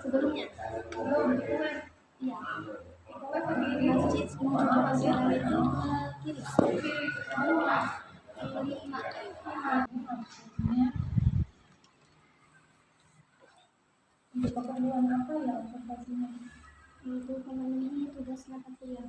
sebelumnya iya masjid sebelum itu kiri untuk keperluan apa ya observasinya? Untuk memenuhi tugas mata kuliah.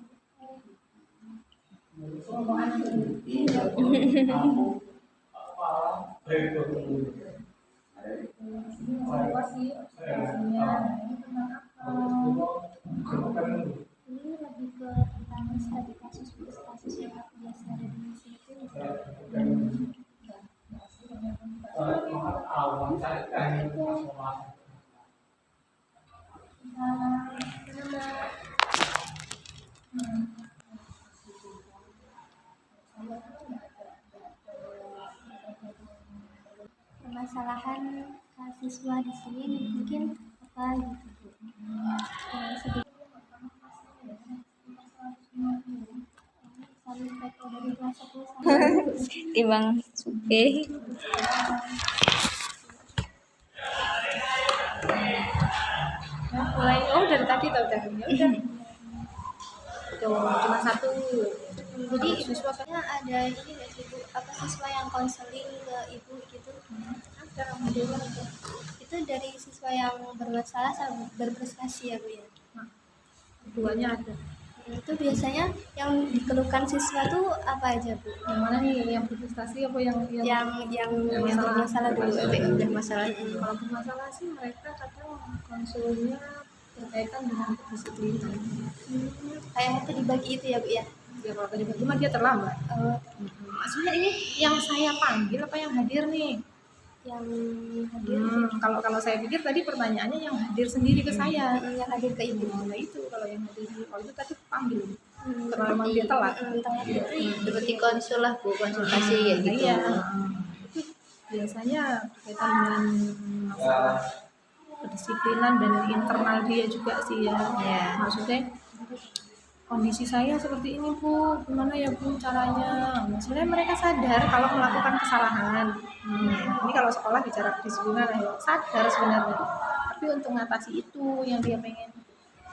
Ini lebih ke tentang studi kasus yang biasa ada di situ. Permasalahan siswa di sini mungkin apa gitu. Timbang suke. Mulai dari tadi tau udah cuma satu. Jadi siswanya ada ini nggak sih Bu? Apa siswa yang konseling ke ibu gitu? Ada modelnya itu dari siswa yang bermasalah sama berprestasi ya Bu ya? Keduanya ada. Itu biasanya yang dikeluhkan siswa tuh apa aja Bu? Yang mana nih? Yang berprestasi apa yang bermasalah dulu? Yang bermasalah. Kalau bermasalah sih mereka kadang konsulnya berkaitan dengan kedisiplinan. Kayak itu dibagi itu ya Bu ya? Ya kalau dibagi mah dia terlambat. Maksudnya ini yang saya panggil apa yang hadir nih? Yang hadir. Kalau saya pikir tadi pertanyaannya yang hadir sendiri ke saya. Yang hadir ke ibu. Nah itu kalau yang hadir itu tadi panggil. Karena memang dia telat. Seperti konsul lah Bu, konsultasi ya gitu. Iya. Itu biasanya berkaitan dengan masalah kedisiplinan dan internal dia juga sih ya. Maksudnya kondisi saya seperti ini Bu, gimana ya Bu caranya? Sebenarnya mereka sadar kalau melakukan kesalahan. Ini kalau sekolah bicara kedisiplinan ya sadar sebenarnya. Tapi untuk mengatasi itu yang dia pengen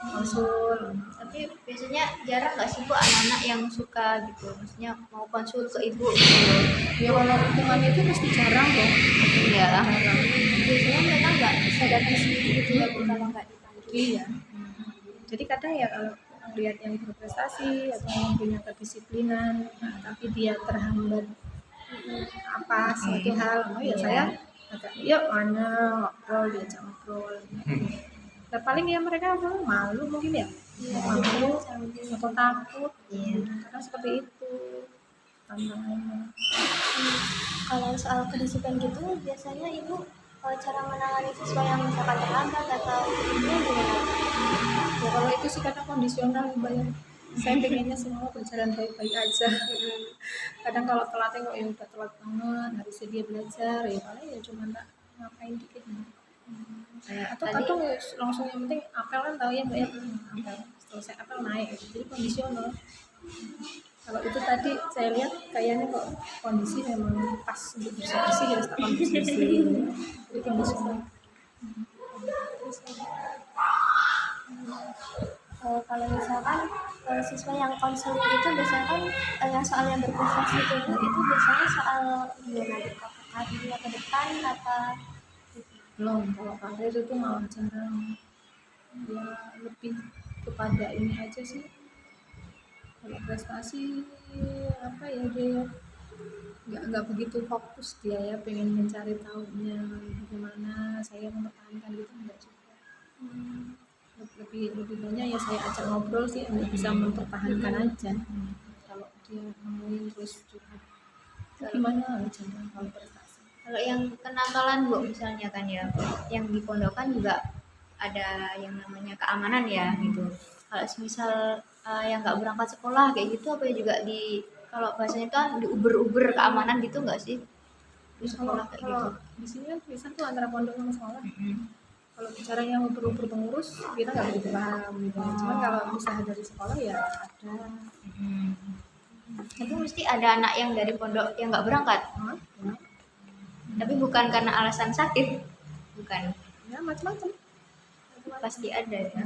konsul. Tapi biasanya jarang nggak sih Bu anak-anak yang suka gitu, maksudnya mau konsul ke ibu gitu. Ya kalau hitungannya itu pasti jarang dong. Iya. Biasanya mereka nggak sadar sendiri gitu ya Bu kalau nggak dipanggil. Iya. Jadi kadang ya kalau lihat yang berprestasi atau yang punya kedisiplinan, tapi dia terhambat apa suatu hal, saya agak yuk mana ngobrol, diajak ngobrol. Dan paling ya mereka malu mungkin ya, malu atau takut, karena seperti itu tantangannya. Kalau soal kedisiplinan gitu, biasanya ibu cara menangani siswa yang misalkan terlambat atau gimana? Ya kalau itu sih kadang kondisional banyak. Saya pengennya semua berjalan baik-baik aja. Kadang kalau telatnya kok ya udah telat banget, harusnya dia belajar ya paling ya cuma ngapain dikit. Atau kadang ya langsung yang penting apel kan tahu ya Mbak ya, apel selesai apel naik, jadi kondisional. Kalau itu tadi saya lihat kayaknya kok kondisi memang pas untuk bersih-bersih harus tak bersih-bersih, jadi kondisional. Kalau misalkan siswa yang konseling itu biasanya kan soal yang berprestasi itu biasanya soal gimana karirnya ke depan apa belum. Kalau karir itu malah jarang, ya lebih kepada ini aja sih. Kalau prestasi apa ya dia nggak begitu fokus dia ya pengen mencari tahunya bagaimana saya mempertahankan gitu enggak juga. Lebih banyak ya saya ajak ngobrol sih untuk bisa mempertahankan aja. Kalau dia nemuin terus juga gimana aja kalau prestasi. Kalau yang kenakalan Bu misalnya kan ya, yang di pondokan juga ada yang namanya keamanan ya gitu. Kalau misal yang nggak berangkat sekolah kayak gitu apa ya juga di kalau bahasanya kan di uber keamanan gitu nggak sih di Kalau sekolah kayak gitu? kalau di sini kan bisa tuh antara pondok sama sekolah. Mm-mm. Kalau bicara yang uber pengurus kita nggak begitu paham gitu. Cuman kalau usaha dari sekolah ya ada. Mm-mm. Itu mesti ada anak yang dari pondok yang nggak berangkat, Hah? Ya, tapi bukan karena alasan sakit, bukan, ya macam-macam. pasti ada ya.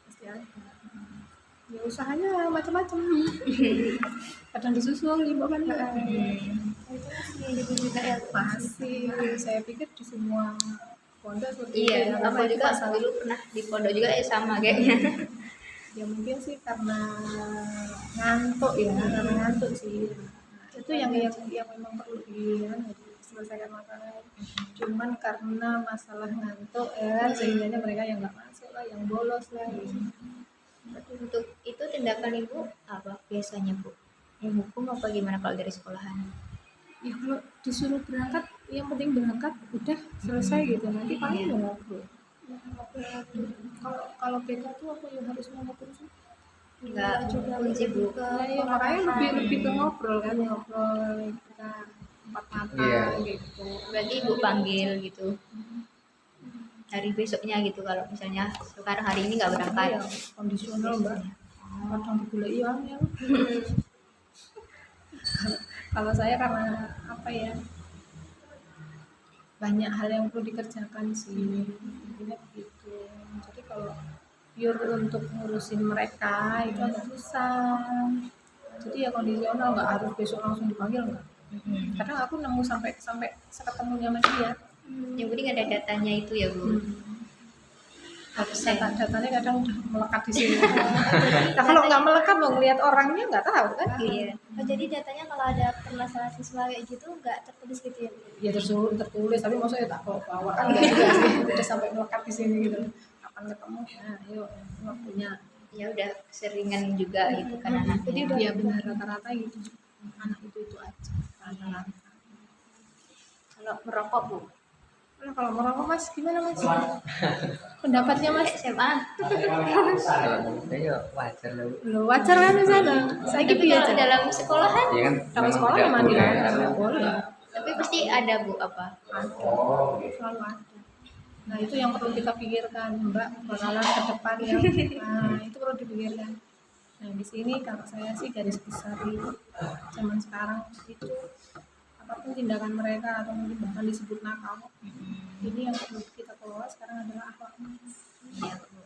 Pasti ada. Ya usahanya macam-macam. Kadang disusul ibu kan. Itu masih gitu juga ya. Masih saya pikir di semua pondok seperti itu Iya, ya, karena aku itu juga masalah. dulu pernah di pondok juga ya sama kayaknya. Ya mungkin sih karena ngantuk ya, karena ngantuk sih. Nah, itu yang memang perlu diselesaikan masalah. Cuman karena masalah ngantuk ya, sehingga mereka yang nggak masuk lah, yang bolos lah. Gitu. Untuk itu tindakan ibu apa biasanya bu? Yang hukum apa gimana kalau dari sekolahan? Ya kalau disuruh berangkat, yang penting berangkat udah selesai gitu. Nanti paling ya ngobrol. Kalau BK tuh apa yang harus ngobrol sih? Enggak juga kunci bu. Nah, ya makanya lebih ke ngobrol kan, ngobrol kita empat mata gitu. Berarti ibu panggil gitu hari besoknya gitu kalau misalnya sekarang hari ini nggak berangkat. Ya, kondisional mbak. Kadang digulai ya. Kalau saya karena apa ya, banyak hal yang perlu dikerjakan sih, intinya begitu. Jadi kalau pure untuk ngurusin mereka itu agak susah. Jadi ya kondisional, nggak harus besok langsung dipanggil nggak. Kadang aku nemu sampai seketemunya sama dia. Yang penting ada datanya itu ya bu. Datanya kadang udah melekat di sini. Nah, kalau nggak melekat mau ngeliat orangnya nggak tahu kan? Iya. Oh, jadi datanya kalau ada permasalahan siswa kayak gitu nggak tertulis gitu ya? Ya tertulis, tapi maksudnya tak bawa kan nggak juga sih, udah sampai melekat di sini gitu. Kapan ketemu? Nah, yuk waktunya. Ya udah seringan juga gitu kan anak. Jadi udah ya benar rata-rata gitu. Anak itu aja. Rata-rata. Kalau merokok bu, Nah, kalau merokok mas gimana mas? Pendapatnya mas? SMA. Ya wajar lah. Lo wajar kan di sana? Saya Tapi gitu ya. kalau dalam sekolahan, Ya kan Kalau memang sekolah tidak memang boleh, dilarang, karena- nggak boleh. tapi pasti ada bu apa? Ada, selalu ada. Nah itu yang perlu kita pikirkan mbak, bakalan ke depan ya. Nah itu perlu dipikirkan. Nah di sini kalau saya sih garis besar zaman sekarang itu apapun tindakan mereka atau mungkin bahkan disebut nakal, ini yang perlu kita kelola sekarang adalah akhlaknya. Iya bu.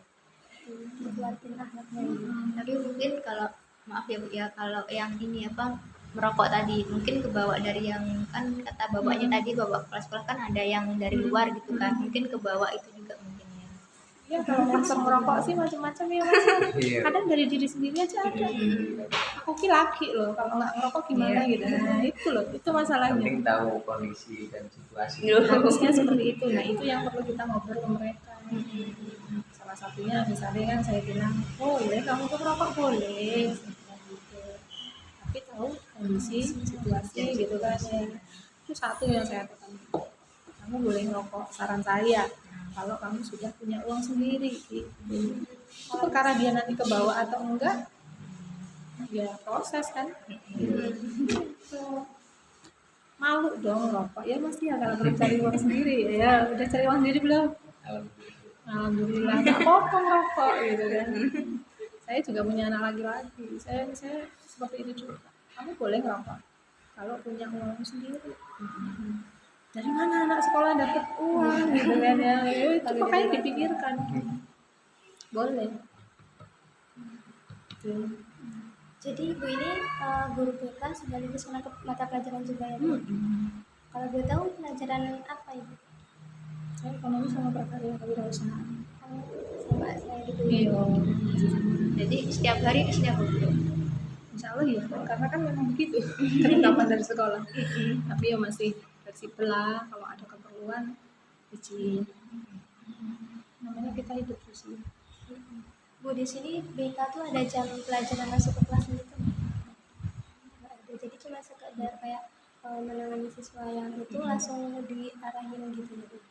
Dikuatin akhlaknya gitu. Tapi mungkin kalau maaf ya bu ya kalau yang ini apa merokok tadi mungkin kebawa dari yang kan kata bapaknya tadi bapak kepala sekolah kan ada yang dari luar gitu kan mungkin kebawa itu juga mungkin ya. Ya kalau faktor merokok sih macam-macam ya mas. Iya. Kadang dari diri sendiri aja ada. Aku ki laki loh, kalau nggak ngerokok gimana gitu. Nah itu loh, itu masalahnya. Penting tahu kondisi dan situasi. Harusnya seperti itu. Nah itu yang perlu kita ngobrol ke mereka. Salah satunya misalnya kan saya bilang, boleh kamu tuh merokok boleh. Gitu. Tapi tahu kondisi situasi gitu kan ya. Itu satu yang saya tekankan. Kamu boleh ngerokok, saran saya. Kalau kamu sudah punya uang sendiri, gitu. Itu perkara dia nanti ke bawah atau enggak, ya proses kan. Gitu. Malu dong ngerokok ya mas ya kalau belum cari uang sendiri ya udah cari uang sendiri belum? Alhamdulillah nggak apa-apa ngerokok gitu kan. Saya juga punya anak laki-laki, saya seperti itu juga. Kamu boleh ngerokok kalau punya uang sendiri. Dari mana anak sekolah dapat uang gitu kan ya, itu makanya dipikirkan. Boleh. Gitu. Jadi ibu ini guru BK sekaligus mata pelajaran juga ya Bu? Kalau boleh tahu pelajaran apa ibu? Saya ekonomi sama prakarya kewirausahaan. Sama saya gitu ya. Iya. Jadi setiap hari di sini apa bu? Insya Allah ya, karena kan memang begitu ketetapan dari sekolah. Tapi ya masih fleksibel lah, kalau ada keperluan izin. Namanya kita hidup di sini. Bu di sini BK tuh ada jam pelajaran masuk ke kelas gitu nggak ada. Jadi cuma sekedar kayak menangani siswa yang itu langsung diarahin gitu ya Bu.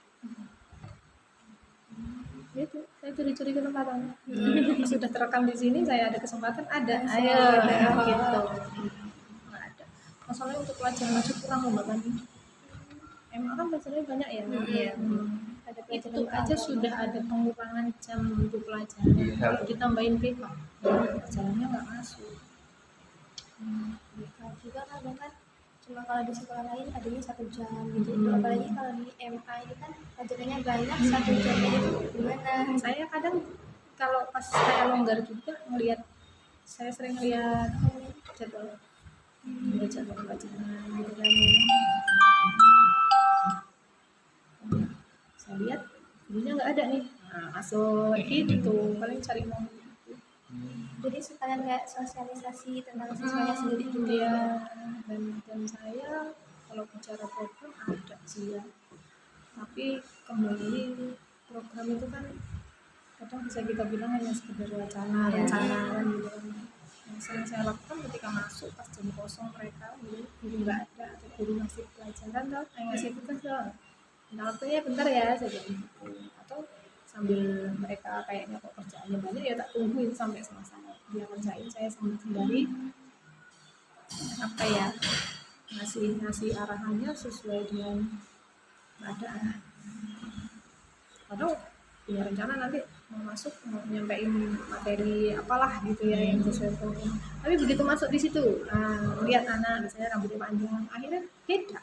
Itu saya curi-curi kesempatan. Sudah terekam di sini, saya ada kesempatan, ada. Langsung Ayo, ada. gitu. Nggak ada. Masalahnya untuk pelajaran masih kurang loh Mbak Kandi. Emang kan pelajarannya banyak ya. Iya. Ada Itu pelajaran aja agama. sudah ada pengurangan jam untuk pelajaran. Iya. Kalau ditambahin BK, pelajarannya nggak masuk. Nah, juga kadang kan cuma kalau di sekolah lain adanya 1 jam gitu. Apalagi kalau di MA ini kan pelajarannya banyak, 1 jam itu gimana? Saya kadang kalau pas saya longgar juga ngelihat, saya sering lihat jadwal jadwal pelajaran gitu kan. Saya lihat gurunya nggak ada nih, nah, masuk gitu paling cari momen. Jadi sekalian kayak sosialisasi tentang siswanya sendiri gitu Iya, ya. dan saya kalau bicara program ada sih ya, tapi kembali program itu kan kadang bisa kita bilang hanya sekedar wacana kan gitu kan. Yang sering saya lakukan ketika masuk pas jam kosong mereka guru nggak ada atau guru ngasih pelajaran atau ngasih tugas doang, nah waktunya bentar ya saya bilang gitu. Atau sambil mereka kayaknya kok kerjaannya banyak ya tak tungguin sampai selesai dia kerjain, saya sembari apa ya, ngasih arahannya sesuai dengan keadaan. Padahal punya rencana nanti mau masuk mau nyampein materi apalah gitu ya yang sesuai program. Tapi begitu masuk di situ, lihat anak misalnya rambutnya panjang, akhirnya beda.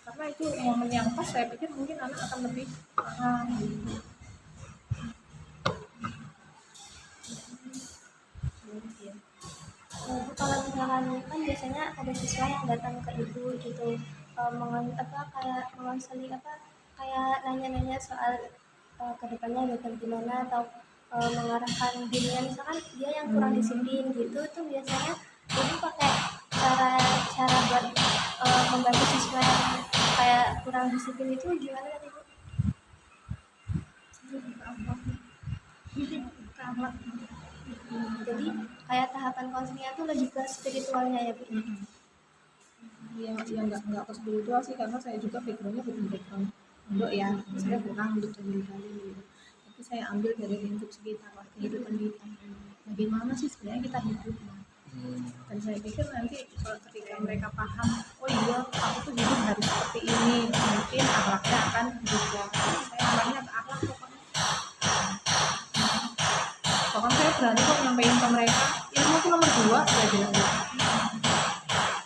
Karena itu momen yang pas, saya pikir mungkin anak akan lebih paham gitu. Kalau misalkan kan biasanya ada siswa yang datang ke ibu gitu, kayak mengonseli kayak nanya-nanya soal kedepannya bakal gimana, atau mengarahkan dirinya, misalkan dia yang kurang disiplin gitu tuh biasanya ibu pakai cara buat membantu siswa yang kayak kurang disiplin itu gimana tadi Bu? Jadi kayak tahapan konselingnya tuh lebih ke spiritualnya ya Bu. Ya nggak ke spiritual sih, karena saya juga backgroundnya bukan background pondok ya, saya kurang untuk dalil gitu. Tapi saya ambil dari lingkup sekitar lah, kehidupan kita. Bagaimana sih sebenarnya kita hidup? Dan saya pikir nanti kalau ketika mereka paham, oh iya aku tuh hidup harus seperti ini, mungkin akhlaknya akan berubah. Saya arahnya ke akhlak pokoknya. Pokoknya saya berani kok nyampein ke mereka, ilmu itu nomor 2, saya bilang gitu.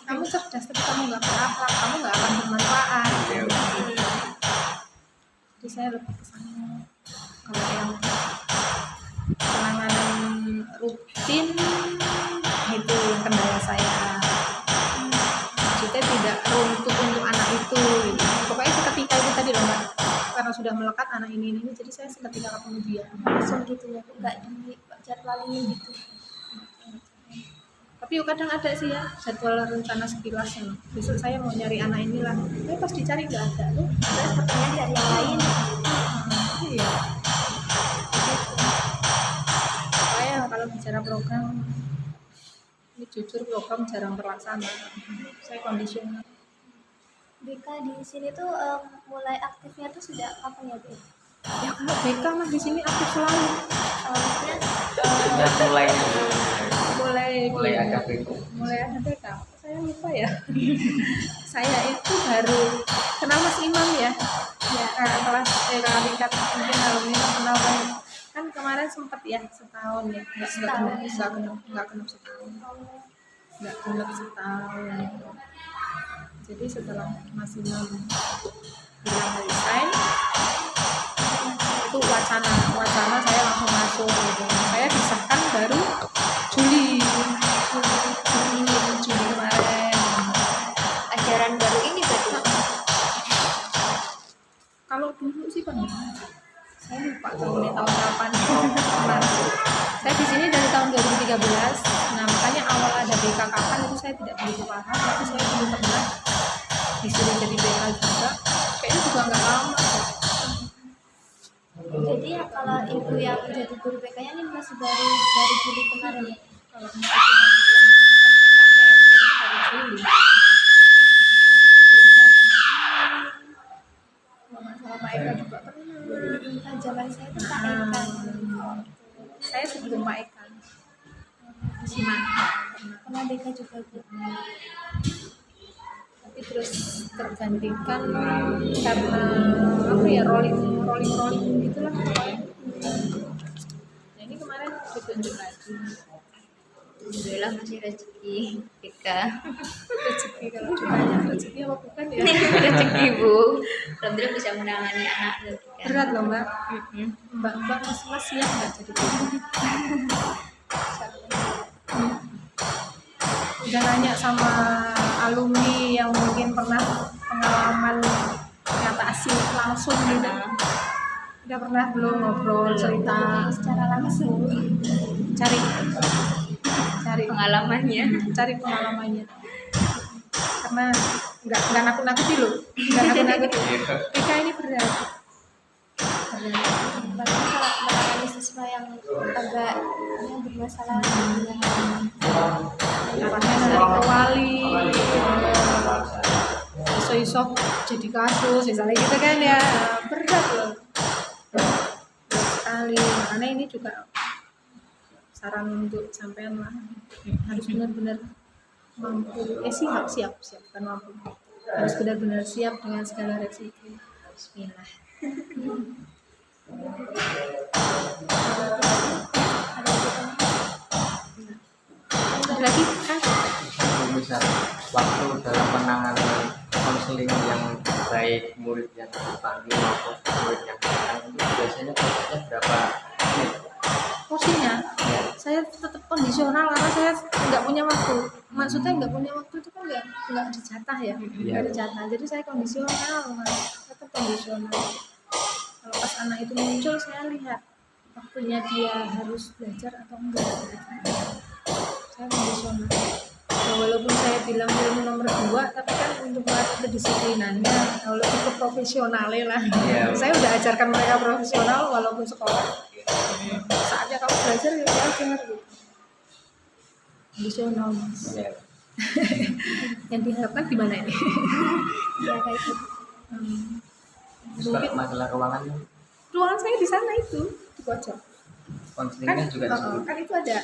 Kamu cerdas tapi kamu nggak berakhlak, kamu nggak akan bermanfaat. Jadi saya lebih ke sana. Kalau yang penanganan rutin itu yang kendala saya. Maksudnya tidak runtut untuk anak itu gitu. Pokoknya seketika itu tadi loh Mbak, karena sudah melekat anak ini, jadi saya seketika ketemu dia. Langsung gitu ya, nggak dijadwalin gitu. Tapi kadang ada sih ya jadwal rencana sekilasnya. Besok saya mau nyari anak inilah, tapi pas dicari nggak ada tuh. Terus pertanyaan dari yang lain. Iya. Saya kalau bicara program, ini jujur program jarang terlaksana. Saya kondisional. BK di sini tuh mulai aktifnya tuh sudah kapan ya Bu? Ya kalau BK mah di sini aktif selalu. Maksudnya Sejak mulai Mulai ada BK. Mulai ada BK. Saya lupa ya. Saya itu baru kenal Mas Imam ya. Ya kelas tingkat mungkin alumni kenal kan kemarin sempat ya setahun ya. Nggak genap setahun. Jadi setelah Mas Imam bilang resign, itu wacana saya langsung masuk gitu. Saya disahkan baru Juli kemarin. Ajaran baru ini berarti. Kalau dulu sih saya lupa tahun kapan. Nah, saya di sini dari tahun 2013. Nah makanya awal ada BK kapan itu saya tidak begitu paham, tapi saya belum pernah disuruh jadi BK juga. Kayaknya juga nggak lama. jadi ya kalau ibu yang jadi guru BK-nya ini masih dari Juli kemarin ya. Kalau untuk yang terdekat PMT-nya dari Juli. Sebelumnya ada Zaman saya itu Pak Eka. Saya sebelum Pak Eka simak Pernah BK juga Bu. tapi terus tergantikan karena apa ya, rolling gitulah pokoknya. Nah ini kemarin ditunjuk lagi Alhamdulillah masih rezeki Ika. rezeki, kalau ditanya rezeki apa bukan ya. Rezeki Bu. Alhamdulillah bisa menangani anak Ika. Berat loh Mbak. Mm-mm. Mbak mas siap nggak jadi guru? Udah nanya sama alumni yang mungkin pernah pengalaman ngatasi langsung gitu, udah pernah belum ngobrol cerita, Secara langsung. cari Pengalamannya. pengalamannya, karena nggak nakut-nakuti loh, nggak nakut-nakuti. Ika ini berat. Bahkan kalau menangani siswa yang agak yang bermasalah Katanya nanti ke wali, iso-iso jadi kasus, misalnya gitu kan ya, berat loh. Berat sekali. Makanya ini juga saran untuk sampean lah, harus benar-benar mampu, siap kan mampu, harus benar-benar siap dengan segala resiko. Bismillah. Ada lagi kan? Kalau misal waktu dalam penanganan konseling yang baik murid yang dipanggil maupun murid yang datang itu biasanya prosesnya berapa menit? Porsinya Ya. saya tetap kondisional karena saya nggak punya waktu. Maksudnya nggak punya waktu itu kan nggak dijatah ya, nggak dijatah. Jadi saya kondisional, Mas. Tetap kondisional. Kalau pas anak itu muncul, saya lihat waktunya dia harus belajar atau enggak. Saya kondisional. Ya, walaupun saya bilang ilmu nomor 2, tapi kan untuk melatih kedisiplinannya, kalau lebih ke profesionalnya lah. Iya. Saya udah ajarkan mereka profesional walaupun sekolah. Saatnya kamu belajar ya belajar gitu. Kondisional Mas. Ya. Yang diharapkan gimana ini? ya kayak gitu. Terus kalau masalah keuangan Ruangan saya di sana itu, di pojok. konselingnya juga di situ. Kan itu ada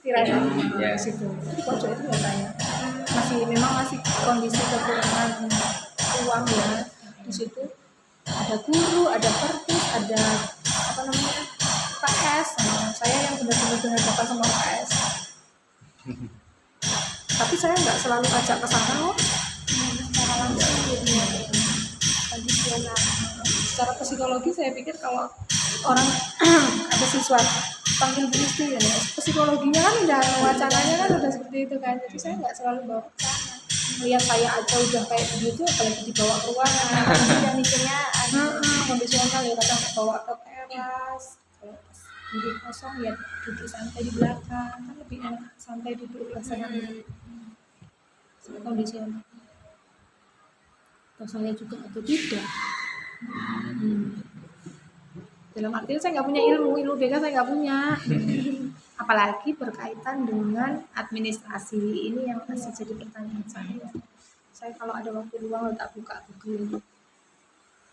tiranya Ya. di situ. Itu di pojok itu nggak saya. Memang masih kondisi kekurangan uang ya di situ. Ada guru, ada perpus, ada apa namanya PS. Nah, saya yang benar-benar berhadapan sama PS. Tapi saya nggak selalu ajak ke sana kok. Secara langsung gitu ya. Kondisional. Secara psikologi saya pikir kalau orang ada siswa panggil Bu Isti ya, psikologinya kan udah, wacananya kan udah seperti itu kan, jadi saya nggak selalu bawa ke sana. Lihat saya aja udah kayak begitu, apalagi dibawa ke ruangan. Udah mikirnya Kondisional ya, kadang bawa ke teras, kalau pas duduk kosong ya duduk santai di belakang, kan lebih enak santai duduk rasanya. Saya kondisional. Atau saya juga atau tidak. Dalam artian saya nggak punya ilmu BK saya nggak punya. Apalagi berkaitan dengan administrasi ini yang masih jadi pertanyaan saya. Saya kalau ada waktu luang tak buka Google,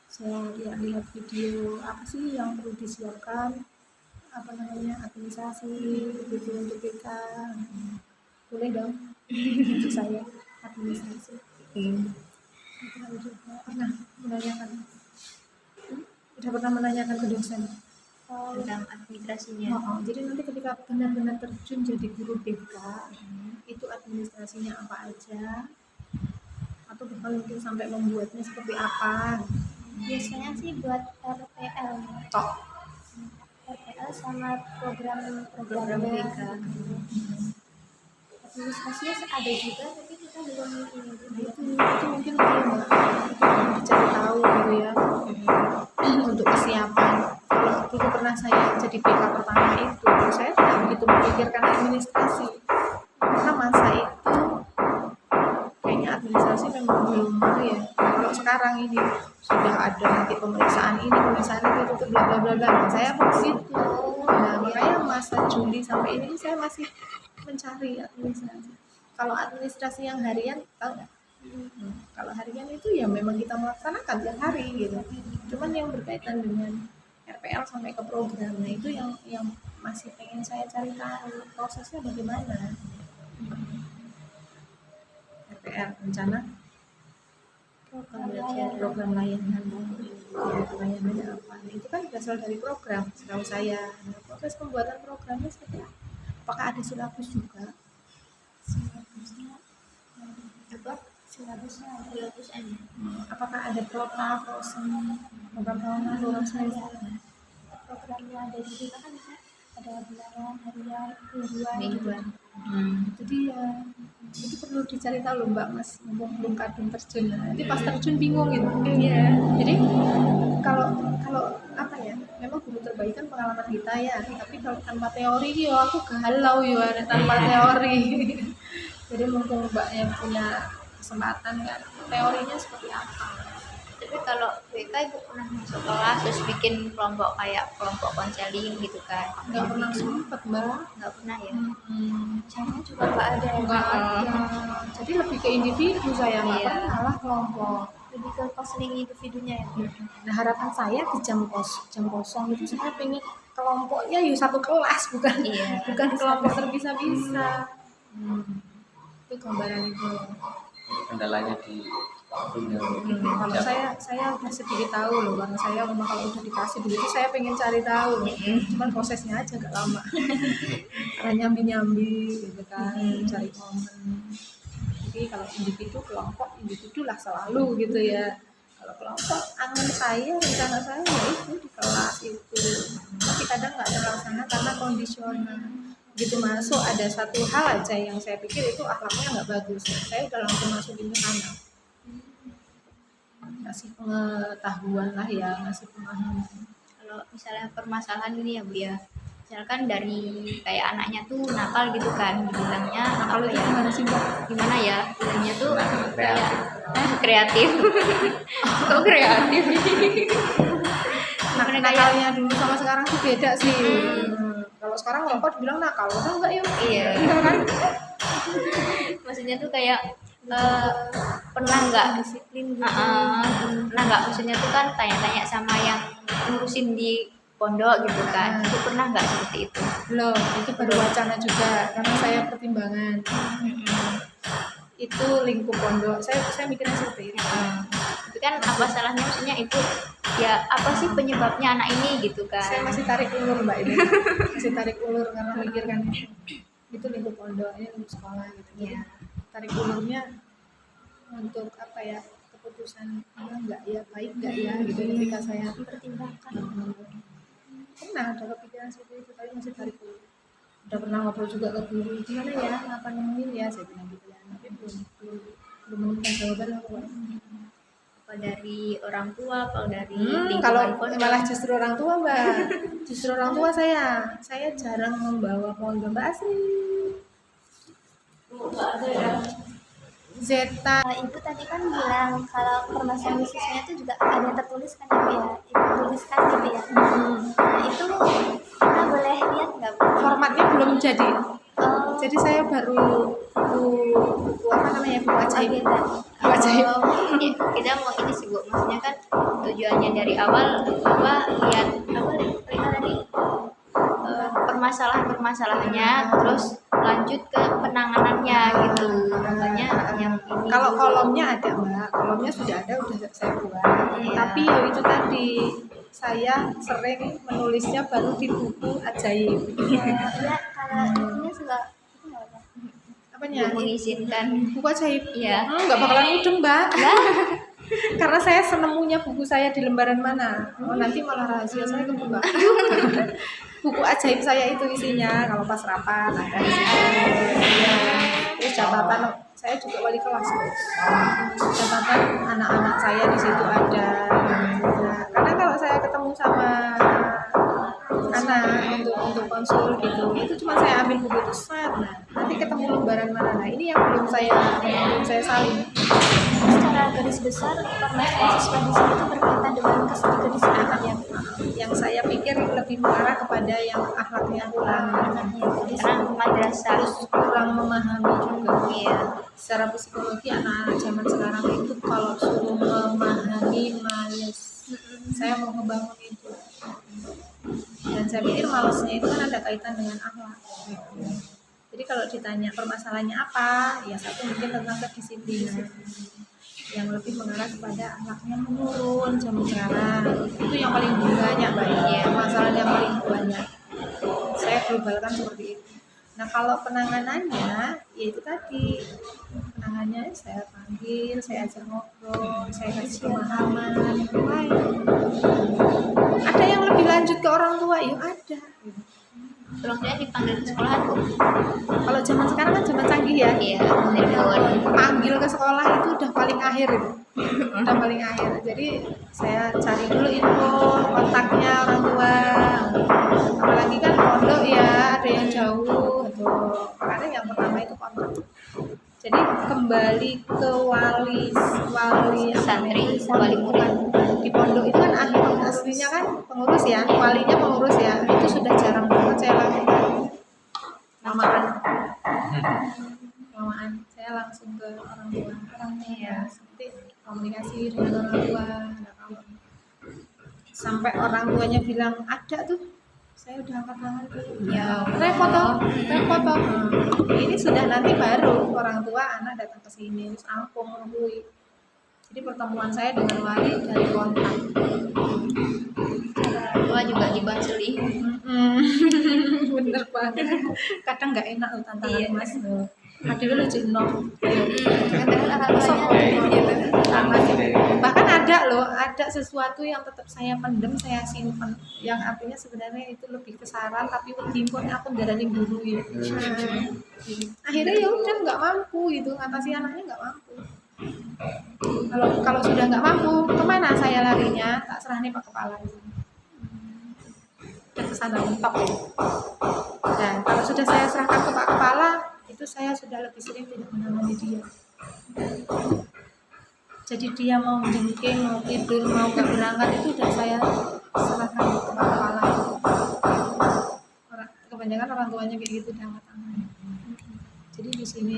saya lihat video apa sih yang perlu disiapkan, apa namanya, administrasi gitu untuk kita. Boleh dong untuk saya administrasi. Itu juga pernah menanyakan, udah pernah menanyakan ke dosen. Tentang administrasinya. Jadi nanti ketika benar-benar terjun jadi guru BK, itu administrasinya apa aja, atau bahkan mungkin sampai membuatnya seperti apa. biasanya sih buat RPL Tok. RPL sama Program program-programnya. BK. Administrasinya ada juga tapi kita belum ini Itu mungkin perlu Mbak, itu perlu dicari tahu gitu ya, untuk kesiapan. Kalau dulu pernah saya jadi BK pertama itu, saya tidak begitu memikirkan administrasi, karena masa itu kayaknya administrasi memang belum ya. Kalau sekarang ini sudah ada nanti pemeriksaan ini, pemeriksaan itu bla bla bla bla. Saya begitu. Nah, makanya masa Juli sampai ini saya masih mencari administrasi. Kalau administrasi yang harian, tahu nggak? Kalau harian itu ya memang kita melaksanakan tiap hari gitu. Cuman yang berkaitan dengan RPL sampai ke program, nah itu yang masih pengen saya cari tahu prosesnya bagaimana. RPL rencana program layanan, ya layanannya apa? Nah, itu kan berasal dari program setahu saya. Nah, proses pembuatan programnya seperti apa? Apakah ada silabus juga? silabusnya Apa? silabusnya ada. Silabusnya. Apakah ada prota, prosen, program tahunan, program semester? Programnya ada di kita kan bisa ada bulanan, harian, mingguan. Mingguan. Itu dia. Itu perlu dicari tahu loh Mbak Mas, mumpung belum kadung terjun. Nah, nanti pas terjun bingung gitu. Iya. Jadi kalau apa ya, memang guru terbaik kan pengalaman kita ya. Tapi kalau tanpa teori yo aku galau yo tanpa teori. Jadi mumpung Mbak yang punya kesempatan kan, teorinya seperti apa? Tapi kalau BK ibu pernah masuk kelas terus bikin kelompok kayak kelompok konseling gitu kan? Nggak pernah sempet Mbak. Nggak pernah ya? Caranya juga nggak ada ya. Nggak ada. Jadi lebih ke individu saya nggak Iya. pernah lah kelompok. Lebih ke counseling individunya ya. Nah harapan saya di jam kosong itu saya pengen kelompoknya yuk satu kelas bukan Iya. bukan kelompok terpisah-pisah. Itu gambaran itu. Kendalanya di waktunya. Kalau saya udah sedikit tahu loh, karena saya memang kalau udah dikasih begitu saya pengen cari tahu. Cuman prosesnya aja agak lama. Karena nyambi gitu kan, cari momen. Jadi kalau individu kelompok individu lah selalu gitu ya. Kalau kelompok angan saya rencana saya ya itu di kelas itu. Tapi kadang nggak terlaksana karena kondisional. Begitu masuk ada satu hal aja yang saya pikir itu akhlaknya nggak bagus. Saya udah langsung masukin ke sana. Ngasih pengetahuan lah ya, ngasih pemahaman. Kalau misalnya permasalahan ini ya Bu ya, misalkan dari kayak anaknya tuh nakal gitu kan, dibilangnya Kalau apa itu ya? gimana sih Mbak? Gimana ya? Bilangnya tuh kayak kreatif. Kok kreatif? Gimana kayak Nakalnya dulu sama sekarang tuh beda sih. Kalau sekarang rokok dibilang nakal, udah enggak yuk? iya. Kan? Maksudnya tuh kayak pernah nggak Disiplin gitu. pernah nggak maksudnya tuh kan tanya-tanya sama yang ngurusin di pondok gitu kan, itu pernah nggak seperti itu? Belum, itu baru wacana juga karena saya pertimbangan. Itu lingkup pondok. Saya mikirnya seperti itu. Itu kan apa salahnya, maksudnya itu ya apa sih penyebabnya anak ini gitu kan? Saya masih tarik ulur Mbak ini. Masih tarik ulur karena mikirkan itu lingkup pondok, ini lingkup sekolah gitu. Jadi, tarik ulurnya untuk apa ya, keputusan enggak ya, baik enggak ya gitu ketika saya Mempertimbangkan. pernah ada kepikiran seperti itu, tapi masih tarik ulur. Udah pernah ngobrol juga ke guru, gimana ya, apa nemuin ya, saya bilang gitu ya, tapi belum menemukan jawaban apa. Apa dari orang tua, kalau dari Kalau lingkungan pondok? malah justru orang tua Mbak, justru orang tua saya jarang membawa pondok Mbak Asri. Zeta Ibu tadi kan bilang kalau permasalahan siswanya itu juga ada tertulis kan ya Bu ya. Ibu tuliskan gitu ya. Nah itu kita boleh lihat nggak Bu? formatnya belum jadi. Oh, Jadi saya baru buku apa namanya, buku ajaib. agenda. Buku ajaib. Ya, kita mau ini sih Bu, maksudnya kan tujuannya dari awal apa lihat apa tadi permasalahannya, terus lanjut ke penanganannya gitu. Makanya yang ini Kalau dulu. kolomnya ada Mbak, kolomnya sudah ada, udah saya buat. Iya. Tapi ya itu tadi, saya sering menulisnya baru di buku ajaib. Ya kalau itunya juga itu nggak apa. Apanya? Belum mengizinkan. Buku ajaib. Iya. Nggak bakalan mudeng Mbak. Karena saya senemunya buku saya di lembaran mana. Oh nanti malah rahasia saya kebuka. Buku ajaib saya itu isinya kalau pas rapat ada di situ. Ya. Terus catatan saya juga wali kelas. Catatan anak-anak saya di situ ada. Nah, karena kalau saya ketemu sama anak untuk konsul gitu, itu cuma saya ambil buku itu set. Nah, nanti ketemu lembaran mana. Nah, ini yang belum saya salin. Secara garis besar permasalahan siswa di sini itu berkaitan dengan kedisiplinan ya Bu. Yang saya pikir pikir lebih mengarah kepada yang akhlaknya kurang, Karena madrasah. terus kurang memahami juga. Iya. Secara psikologi anak-anak zaman sekarang itu kalau suruh memahami males. Saya mau ngebangun itu. Dan saya pikir malesnya itu kan ada kaitan dengan akhlak. Jadi kalau ditanya permasalahannya apa, ya satu mungkin tentang kedisiplinan yang lebih mengarah kepada akhlaknya menurun zaman sekarang. Itu yang paling banyak, Mbak. Ya, permasalahan yang paling banyak. Saya globalkan seperti itu. Nah, kalau penanganannya, ya itu tadi. Penanganannya saya panggil, saya ajak ngobrol, saya kasih pemahaman. Ada yang lebih lanjut ke orang tua, ya ada. Orang tuanya dipanggil ke sekolah tuh. Kalau zaman sekarang kan zaman canggih ya. Iya, telepon. Panggil ke sekolah itu udah paling akhir itu. Udah paling akhir. Jadi saya cari dulu info kontaknya orang tua. Apalagi kan pondok ya, ada yang jauh atau karena yang pertama itu kontak. Jadi kembali ke wali Santri, wali murid. di pondok itu kan aslinya kan pengurus ya, walinya pengurus ya. Itu sudah jarang banget saya lakukan. Lamaan saya langsung ke orang tua ya, seperti komunikasi dengan orang tua. Nah, kalau sampai orang tuanya bilang ada tuh, saya udah angkat tangan tuh ya, repot toh. Ini sudah nanti baru orang tua anak datang ke sini terus ampung nungguin. Jadi pertemuan saya dengan wali dari kontak. Tua juga dibansuli. Bener banget. Kadang nggak enak loh tantangan mas. Aduh lucu no. Kadang orang tuanya Bahkan ada loh, ada sesuatu yang tetap saya pendem, saya simpan. Yang artinya sebenarnya itu lebih kesaran, tapi timbun aku darani guru ya. Akhirnya ya udah nggak mampu gitu, ngatasi anaknya nggak mampu. Kalau sudah nggak mampu, kemana saya larinya? Tak serah nih Pak Kepala. Dan kesana mentok. Dan kalau sudah saya serahkan ke Pak Kepala, itu saya sudah lebih sering tidak menangani dia. Jadi dia mau jengking, mau tidur, mau nggak berangkat itu udah saya serahkan ke Pak Kepala. Kebanyakan orang tuanya kayak gitu udah angkat tangan. Jadi di sini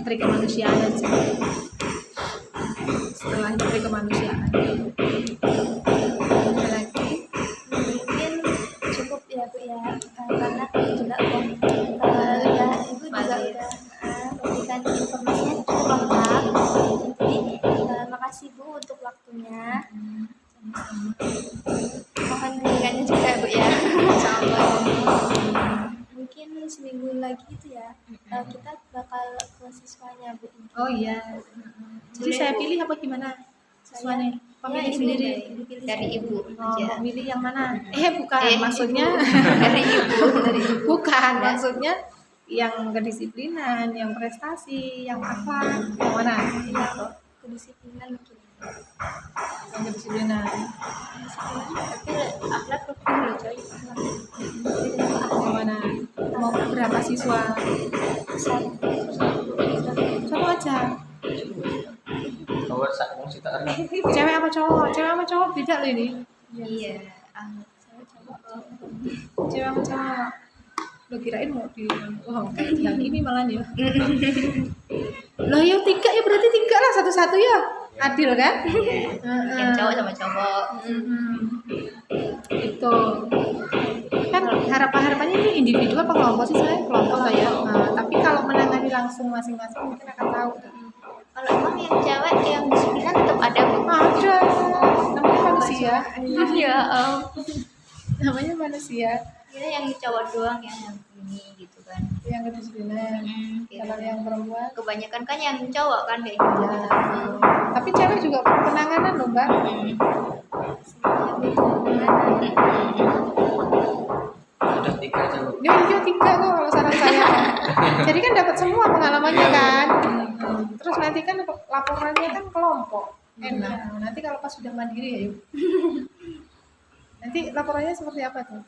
trik kemanusiaan aja. Setelah itu trik kemanusiaan. Ada lagi? mungkin cukup ya Bu ya, karena juga udah Ibu juga udah memberikan informasinya cukup lengkap. Jadi makasih Bu untuk waktunya. Mohon bimbingannya juga Bu ya. Mungkin seminggu lagi itu ya, kita bakal ke siswanya Bu. Oh iya. Jadi saya pilih apa gimana? Siswanya pemilih Ibu sendiri. dipilih Dari sendiri. ibu Oh, aja. milih yang mana? Bukan, maksudnya Dari ibu. bukan, maksudnya yang kedisiplinan, yang prestasi, yang akhlak, yang mana? Iya, kedisiplinan mungkin. Yang kedisiplinan. Tapi akhlak lebih loh coy. Yang mana? Mau berapa siswa? Satu aja. Bahwa sak wong sitok arep Cewek apa cowok? Cewek apa cowok beda loh ini. Iya. Cewek apa cowok? Lo kirain mau di yang ini malah ya. Loh ya 3 ya berarti 3 lah, satu-satu ya. Adil kan? Yang cowok sama cowok. Itu kan harapannya ini individu apa kelompok sih? Saya kelompok lah ya. Nah, tapi kalau menangani langsung masing-masing mungkin akan tahu. Kalau emang yang cewek yang disiplinan tetap ada Bu. Ada, namanya manusia. Iya. Namanya manusia. Kira yang cowok doang yang ini gitu kan. Yang kedisiplinan. Kalau yang perempuan, Kebanyakan kan yang cowok kan kayak gitu. ya. Tapi cewek juga perlu penanganan loh Mbak. udah 3 aja Bu. Ya 3 kok kalau saran saya. Jadi kan dapat semua pengalamannya kan. Terus nanti kan laporannya kan kelompok. Enak. Nanti kalau pas sudah mandiri ya yuk. Nanti laporannya seperti apa tuh?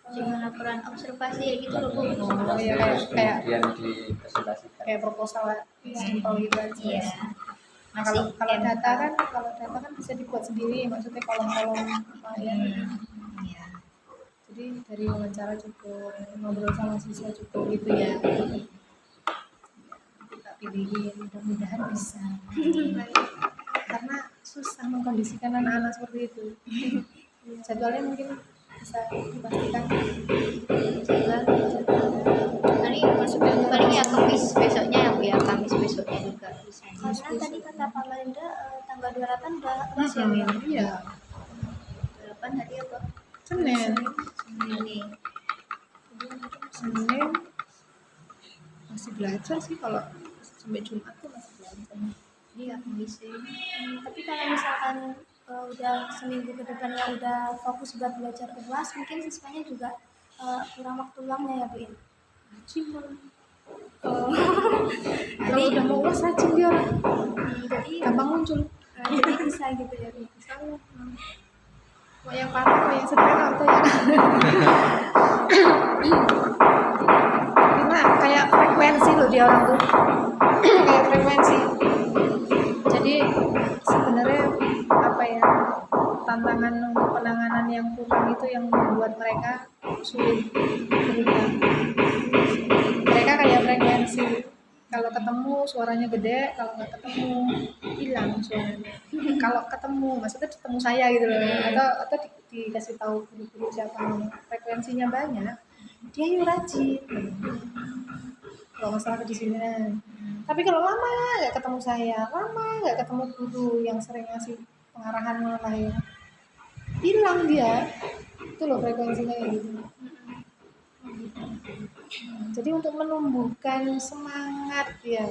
Dengan laporan observasi ya gitu loh Bu. Oh iya kayak Kemudian dipresentasikan. kayak proposal simpel gitu aja. Iya. Nah, kalau data kan bisa dibuat sendiri, maksudnya kolom-kolom apa ya. dari wawancara cukup, ngobrol sama siswa cukup gitu ya. Kita pilihin, mudah-mudahan bisa. Karena susah mengkondisikan anak-anak seperti itu. Jadwalnya mungkin bisa dipastikan. Tadi maksudnya paling ya Kamis besoknya ya Bu ya, Kamis besoknya juga bisa. Karena tadi kata Pak Malinda tanggal 28 udah les ya Bu ya. Iya, 8 hari apa? Senin. Senin nih. Senin masih belajar sih, kalau sampai Jumat tuh masih belajar. Iya, Kamis sih. Tapi kalau misalkan udah seminggu ke depannya udah fokus buat belajar UAS, mungkin siswanya juga kurang waktu luangnya ya Bu ya. Rajin kalau kalau udah mau uas rajin dia orang. Jadi Gampang muncul. jadi bisa gitu ya Bu. Misalnya mau yang parah, mau yang sederhana atau ya. Karena kayak frekuensi loh dia orang tuh. Kayak frekuensi. Jadi sebenarnya apa ya, tantangan untuk penanganan yang kurang itu yang membuat mereka sulit berubah. Mereka kayak frekuensi, kalau ketemu suaranya gede, kalau nggak ketemu hilang suaranya. Kalau ketemu, maksudnya ketemu saya gitu loh, atau dikasih tahu guru-guru siapa yang frekuensinya banyak, dia yuk rajin. Kalau masalah kedisiplinan. Tapi kalau lama nggak ketemu saya, lama nggak ketemu guru yang sering ngasih pengarahan lain, hilang dia. Itu loh frekuensinya kayak gitu. Jadi untuk menumbuhkan semangat ya,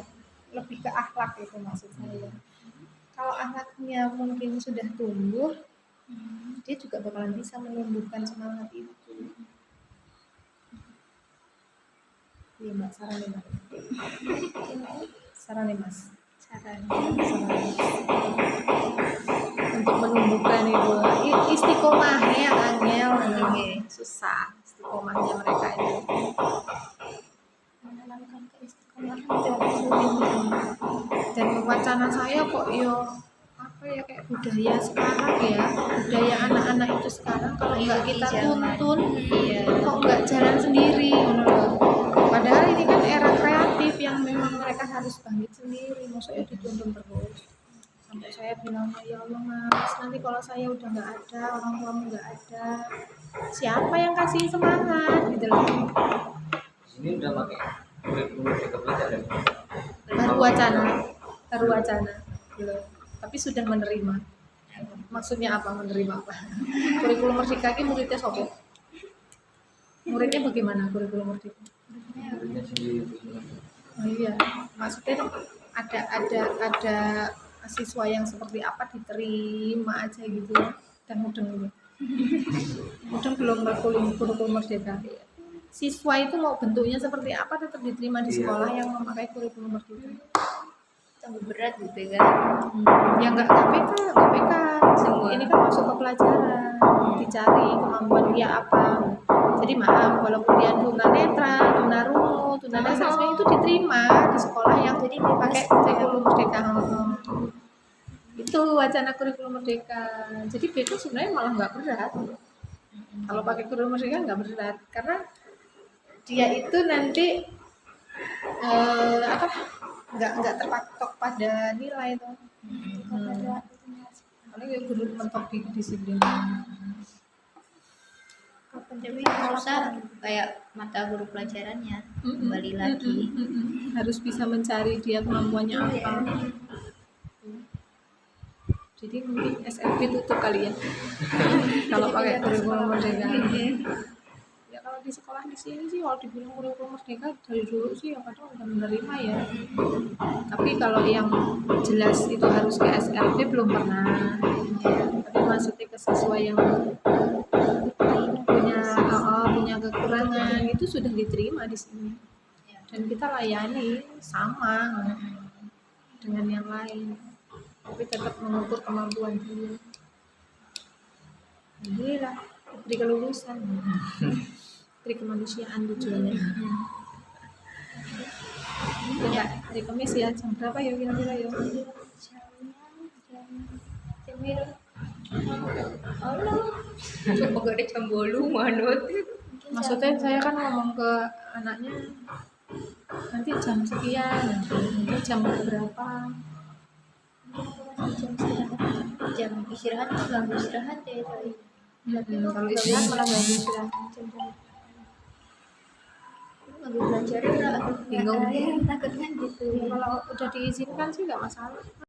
lebih ke akhlak itu maksud saya. Kalau akhlaknya mungkin sudah tumbuh, dia juga bakalan bisa menumbuhkan semangat itu. Iya Mbak, saran nih Mbak. Saran nih Mas. Saran Mas. Untuk menumbuhkan itu istiqomahnya yang angel, susah istiqomahnya mereka itu. Menanamkan keistiqomahan itu harus sulit. Dan wacana saya kok apa ya, kayak budaya sekarang ya, budaya anak-anak itu sekarang kalau nggak kita tuntun, kok nggak jalan sendiri. Padahal ini kan era kreatif yang memang mereka harus bangkit sendiri, maksudnya dituntun terus. Sampai saya bilang, ya Allah Mas, nanti kalau saya udah nggak ada, orang tuamu nggak ada, siapa yang kasih semangat gitu loh. Di sini udah pakai kurikulum Merdeka Belajar ya? baru wacana belum, tapi sudah menerima. Maksudnya apa menerima apa? Kurikulum Merdeka ini muridnya sopo? Muridnya bagaimana kurikulum Merdeka? Muridnya sendiri. Oh iya, maksudnya ada siswa yang seperti apa diterima aja gitu ya, dan mudeng belum kurikulum Merdeka. Siswa itu mau bentuknya seperti apa tetap diterima di sekolah yang memakai kurikulum Merdeka. Tambah berat gitu kan. Ya nggak KPK semua. Ini kan masuk ke pelajaran, dicari kemampuan dia apa. Jadi maaf, walaupun dia tunanetra, tunarungu, tunadasar, sebenarnya itu diterima di sekolah yang jadi pakai kurikulum Merdeka. Itu wacana kurikulum Merdeka. Jadi itu sebenarnya malah nggak berat. Kalau pakai kurikulum Merdeka nggak berat, karena dia itu nanti nggak terpatok pada nilai tuh. Karena ya guru mentok di disiplin. Tapi susah kayak mata guru pelajarannya kembali lagi. Harus bisa mencari dia kemampuannya apa. Jadi mungkin SLB tutup kali ya. Kalau pakai kurikulum Merdeka. Ya kalau di sekolah di sini sih kalau dibilang kurikulum Merdeka dari dulu sih yang kadang udah menerima ya. Tapi kalau yang jelas itu harus ke SLB belum pernah. Tapi maksudnya ke siswa yang punya kekurangan itu sudah diterima di sini. Dan kita layani sama dengan yang lain. Tapi tetap mengukur kemampuan dia. Alhamdulillah, diberi kelulusan, diberi kemanusiaan tujuannya. Ya, hari Kamis ya, jam berapa ya kira-kira ya? Allah, coba gak ada jam bolu manut. Maksudnya saya kan ngomong ke anaknya nanti jam sekian, nanti jam berapa. Jam istirahat tuh ganggu istirahat ya tadi. Kalau istirahat malah ganggu istirahat. Ganggu belajar ya, Bingung. takutnya gitu. Kalau udah diizinkan sih nggak masalah.